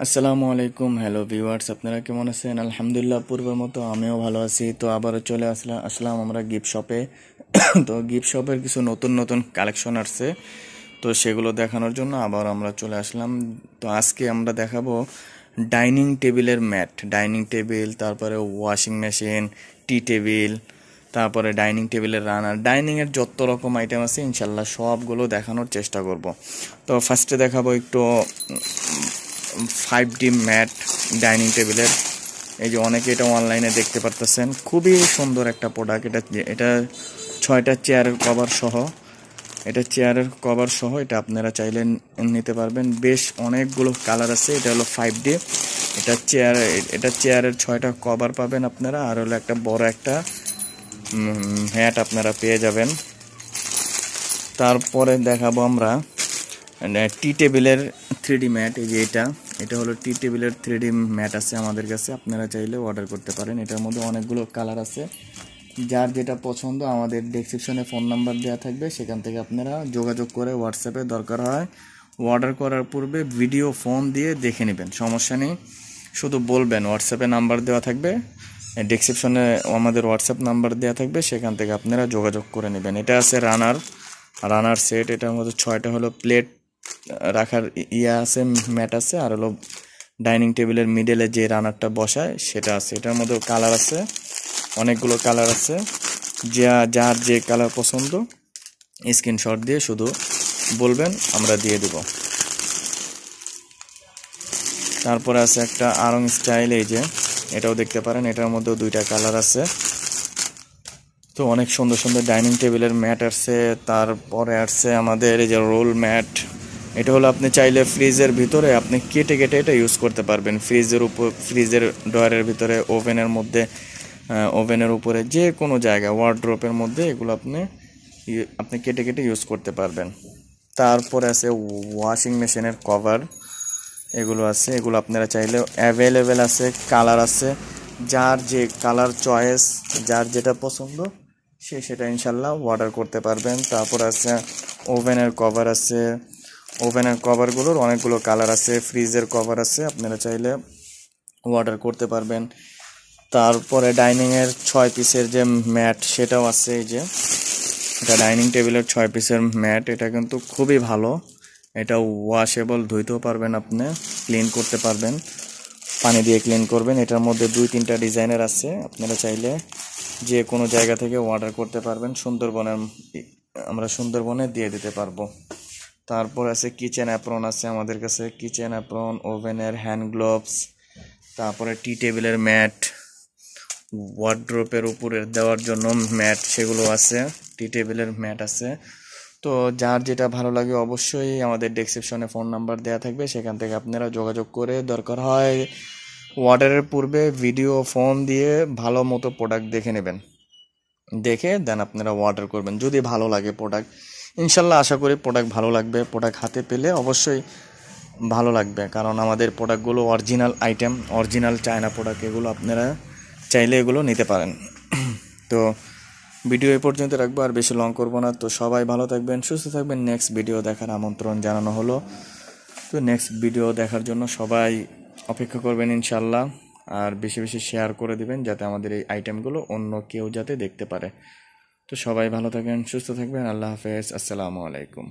আসসালামু আলাইকুম, hello viewers, আপনারা কেমন আছেন? আলহামদুলিল্লাহ, পূর্বের মতো আমিও ভালো আছি। তো আবারও চলে আসলাম আমরা গিফট শপে। তো গিফট শপের কিছু নতুন নতুন কালেকশন আসছে, তো সেগুলো দেখানোর জন্য আবার আমরা চলে আসলাম। তো আজকে আমরা দেখাবো ডাইনিং টেবিলের ম্যাট, ডাইনিং টেবিল, তারপরে ওয়াশিং মেশিন, টি টেবিল, তারপরে ডাইনিং টেবিলের রানার, ডাইনিংয়ের যত রকম আইটেম আছে ইনশাল্লাহ সবগুলো দেখানোর চেষ্টা করব। তো ফার্স্টে দেখাবো একটু 5D ম্যাট ডাইনিং টেবিলের। এই যে অনেকে এটা অনলাইনে দেখতে পারতেছেন, খুবই সুন্দর একটা প্রোডাক্ট। এটা 6টা চেয়ারের কভার সহ, এটা চেয়ারের কভার সহ এটা আপনারা চাইলে নিতে পারবেন। বেশ অনেকগুলো কালার আছে। এটা হলো 5D, এটা চেয়ারের 6টা কভার পাবেন আপনারা, আর হলো একটা বড় একটা ম্যাট আপনারা পেয়ে যাবেন। তারপরে দেখাবো আমরা টি টেবিলের 3D ম্যাট। এই যে এটা হলো টি টেবিলের 3D ম্যাট আছে আমাদের কাছে, আপনারা চাইলে অর্ডার করতে পারেন। এটার মধ্যে অনেকগুলো কালার আছে, যার যেটা পছন্দ আমাদের ডেসক্রিপশনে ফোন নাম্বার দেওয়া থাকবে, সেখান থেকে আপনারা যোগাযোগ করে হোয়াটসঅ্যাপে দরকার হয় অর্ডার করার পূর্বে ভিডিও ফোন দিয়ে দেখে নেবেন, সমস্যা নেই। শুধু বলবেন, হোয়াটসঅ্যাপে নাম্বার দেওয়া থাকবে, ডেসক্রিপশনে আমাদের হোয়াটসঅ্যাপ নাম্বার দেওয়া থাকবে, সেখান থেকে আপনারা যোগাযোগ করে নেবেন। এটা আছে রানার সেট। এটার মধ্যে 6টা হলো প্লেট রাখার আছে, ম্যাট আছে, আর হলো ডাইনিং টেবিলের মিডলে যে রানারটা বসায় সেটা আছে। এটার মধ্যে কালার আছে, অনেকগুলো কালার আছে। যার যে কালার পছন্দ স্ক্রিনশট দিয়ে শুধু বলবেন, আমরা দিয়ে দেব। তারপরে আছে একটা আড়ং স্টাইল, এই যে এটাও দেখতে পারেন, এটার মধ্যেও 2টা কালার আছে। তো অনেক সুন্দর সুন্দর ডাইনিং টেবিলের ম্যাট আসছে। তারপরে আসছে আমাদের এই যে রোল ম্যাট। এটা হলো আপনি চাইলে ফ্রিজের ভিতরে আপনি কেটে কেটে এটা ইউজ করতে পারবেন। ফ্রিজের ড্রয়ারের ভিতরে, ওভেনের উপরে, যে কোনো জায়গায়, ওয়ার্ড্রোপের মধ্যে এগুলো আপনি কেটে কেটে ইউজ করতে পারবেন। তারপরে আছে ওয়াশিং মেশিনের কভার, এগুলো আছে। এগুলো আপনারা চাইলে অ্যাভেলেবেল আছে, কালার আছে, যার যে কালার চয়েস, যার যেটা পছন্দ সেটা ইনশাল্লাহ অর্ডার করতে পারবেন। তারপর আছে ওভেনের কভার আছে। ওভেনের কভারগুলোর অনেকগুলো কালার আছে। ফ্রিজের কভার আছে, আপনারা চাইলে অর্ডার করতে পারবেন। তারপরে ডাইনিংয়ের 6 পিসের যে ম্যাট সেটাও আছে। এই যে এটা ডাইনিং টেবিলের 6 পিসের ম্যাট, এটা কিন্তু খুবই ভালো। এটা ওয়াশেবল, ধুইতেও পারবেন, আপনি ক্লিন করতে পারবেন, পানি দিয়ে ক্লিন করবেন। এটার মধ্যে 2-3টা ডিজাইনের আছে, আপনারা চাইলে যে কোনো জায়গা থেকে অর্ডার করতে পারবেন। আমরা সুন্দরবনে দিয়ে দিতে পারবো। তারপর আছে কিচেন অ্যাপ্রন আছে আমাদের কাছে, কিচেন অ্যাপ্রন, ওভেনের হ্যান্ড গ্লোভস, তারপরে টি টেবিলের ম্যাট, ওয়ার্ড্রোপের উপরে দেওয়ার জন্য ম্যাট, সেগুলো আছে। টি টেবিলের ম্যাট আছে। তো যার যেটা ভালো লাগে অবশ্যই আমাদের ডেসক্রিপশনে ফোন নাম্বার দেওয়া থাকবে, সেখান থেকে আপনারা যোগাযোগ করে দরকার হয় অর্ডারের পূর্বে ভিডিও ফোন দিয়ে ভালো মতো প্রোডাক্ট দেখে নেবেন, দেখে দেন আপনারা অর্ডার করবেন। যদি ভালো লাগে প্রোডাক্ট, ইনশাল্লাহ আশা করি প্রোডাক্ট ভালো লাগবে। প্রোডাক্ট হাতে পেলে অবশ্যই ভালো লাগবে, কারণ আমাদের প্রোডাক্টগুলো original item, original China product. এগুলো আপনারা চাইলে এগুলো নিতে পারেন। তো ভিডিও এ পর্যন্ত রাখবো, আর বেশি লং করবো না। তো সবাই ভালো থাকবেন, সুস্থ থাকবেন। নেক্সট ভিডিও দেখার আমন্ত্রণ জানানো হলো। তো নেক্সট ভিডিও দেখার জন্য সবাই অপেক্ষা করবেন ইনশাল্লাহ, আর বেশি বেশি শেয়ার করে দিবেন, যাতে আমাদের এই আইটেমগুলো অন্য কেউ যাতে দেখতে পারে। তো সবাই ভালো থাকবেন, সুস্থ থাকবেন। আল্লাহ হাফেজ, আসসালামু আলাইকুম।